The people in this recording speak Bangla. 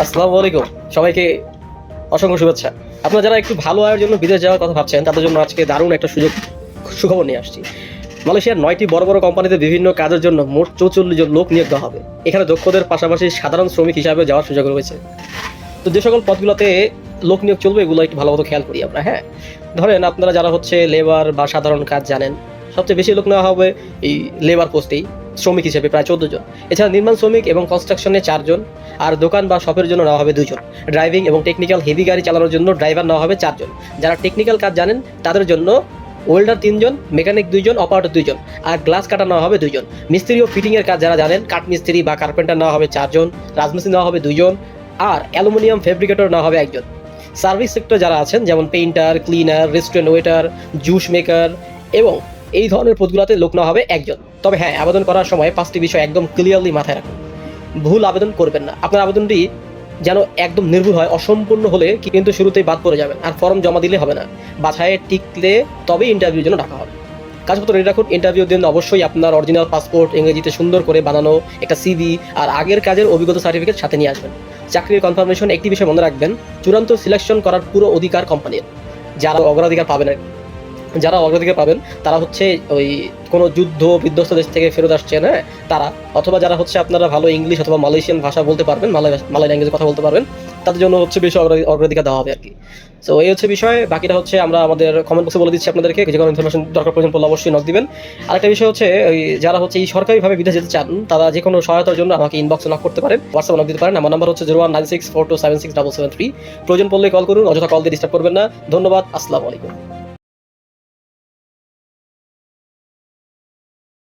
আসসালামু আলাইকুম সবাইকে অসংখ্য শুভেচ্ছা। আপনারা যারা একটু ভালো আয়ের জন্য বিদেশ যাওয়ার কথা ভাবছেন তাদের জন্য আজকে দারুণ একটা সুখবর নিয়ে আসছি। মালয়েশিয়ার 9টি বড় বড় কোম্পানিতে বিভিন্ন কাজের জন্য মোট 44 জন লোক নিয়োগ দেওয়া হবে। এখানে দক্ষদের পাশাপাশি সাধারণ শ্রমিক হিসাবে যাওয়ার সুযোগ রয়েছে। তো যে সকল পদগুলোতে লোক নিয়োগ চলবে এগুলো একটু ভালো মতো খেয়াল করি আমরা। হ্যাঁ, ধরেন আপনারা যারা হচ্ছে লেবার বা সাধারণ কাজ জানেন, সবচেয়ে বেশি লোক নেওয়া হবে এই লেবার পোস্টেই, শ্রমিক হিসেবে প্রায় 14 জন। এছাড়া নির্মাণ শ্রমিক এবং কনস্ট্রাকশনে 4 জন, আর দোকান বা শপের জন্য নেওয়া হবে 2 জন। ড্রাইভিং এবং টেকনিক্যাল হেভি গাড়ি চালানোর জন্য ড্রাইভার নেওয়া হবে 4 জন। যারা টেকনিক্যাল কাজ জানেন তাদের জন্য ওয়েল্ডার 3 জন, মেকানিক 2 জন, অপারেটর 2 জন, আর গ্লাস কাটা নেওয়া হবে 2 জন। মিস্ত্রি ও ফিটিংয়ের কাজ যারা জানেন, কাঠমিস্ত্রি বা কার্পেন্টার নেওয়া হবে 4 জন, রাজমিস্ত্রি নেওয়া হবে 2 জন, আর অ্যালুমিনিয়াম ফেব্রিকেটর নেওয়া হবে 1 জন। সার্ভিস সেক্টর যারা আছেন যেমন painter, cleaner, restaurant waiter, juice maker এবং এই ধরনের পদগুলোতে লোক নেওয়া হবে 1 জন। তবে হ্যাঁ, আবেদন করার সময় 5টি বিষয় একদম ক্লিয়ারলি মাথায় রাখুন। ভুল আবেদন করবেন না। আপনার আবেদনটি যেন একদম নির্ভুল হয়। অসম্পূর্ণ হলে কিন্তু শুরুতেই বাদ পড়ে যাবেন, আর ফর্ম জমা দিলে হবে না। বাছাইয়ে টিকলে তবেই ইন্টারভিউর জন্য ডাকা হবে। কাগজপত্র রেডি রাখুন। ইন্টারভিউর দিন অবশ্যই আপনার অরিজিনাল পাসপোর্ট, ইংরেজিতে সুন্দর করে বানানো একটা সিভি আর আগের কাজের অভিজ্ঞতা সার্টিফিকেট সাথে নিয়ে আসবেন। চাকরির কনফার্মেশন একটি বিষয় মনে রাখবেন, চূড়ান্ত সিলেকশন করার পুরো অধিকার কোম্পানির। যারা অগ্রাধিকার পাবেন তারা হচ্ছে ওই কোনো যুদ্ধ বিধ্বস্ত দেশ থেকে ফেরত আসছেন, হ্যাঁ তারা, অথবা যারা হচ্ছে আপনারা ভালো ইংলিশ অথবা মালয়েশিয়ান ভাষা বলতে পারবেন, মালয় ল্যাঙ্গুয়েজে কথা বলতে পারবেন, তাদের জন্য হচ্ছে বেশি অগ্রাধিকার দেওয়া হবে আর কি। সো এই হচ্ছে বিষয়। বাকিটা হচ্ছে আমরা আমাদের কমেন্ট বক্সে বলে দিচ্ছি আপনাদেরকে। যে কোনো ইনফরমেশন দরকার প্রয়োজন পড়লে অবশ্যই নক দিবেন। আরেকটা বিষয় হচ্ছে, ওই যারা হচ্ছে এই সরকারিভাবে বিদেশ যেতে চান তারা যে কোনো সহায়তার জন্য আমাকে ইনবক্সে নক করতে পারেন, হোয়াটসঅ্যাপে নক দিতে পারেন। আমার নাম্বার হচ্ছে 019642767773। প্রয়োজন পড়লে কল করুন, অযথা কল দিয়ে ডিস্টার্ব করবেন না। ধন্যবাদ। আসসালামু আলাইকুম।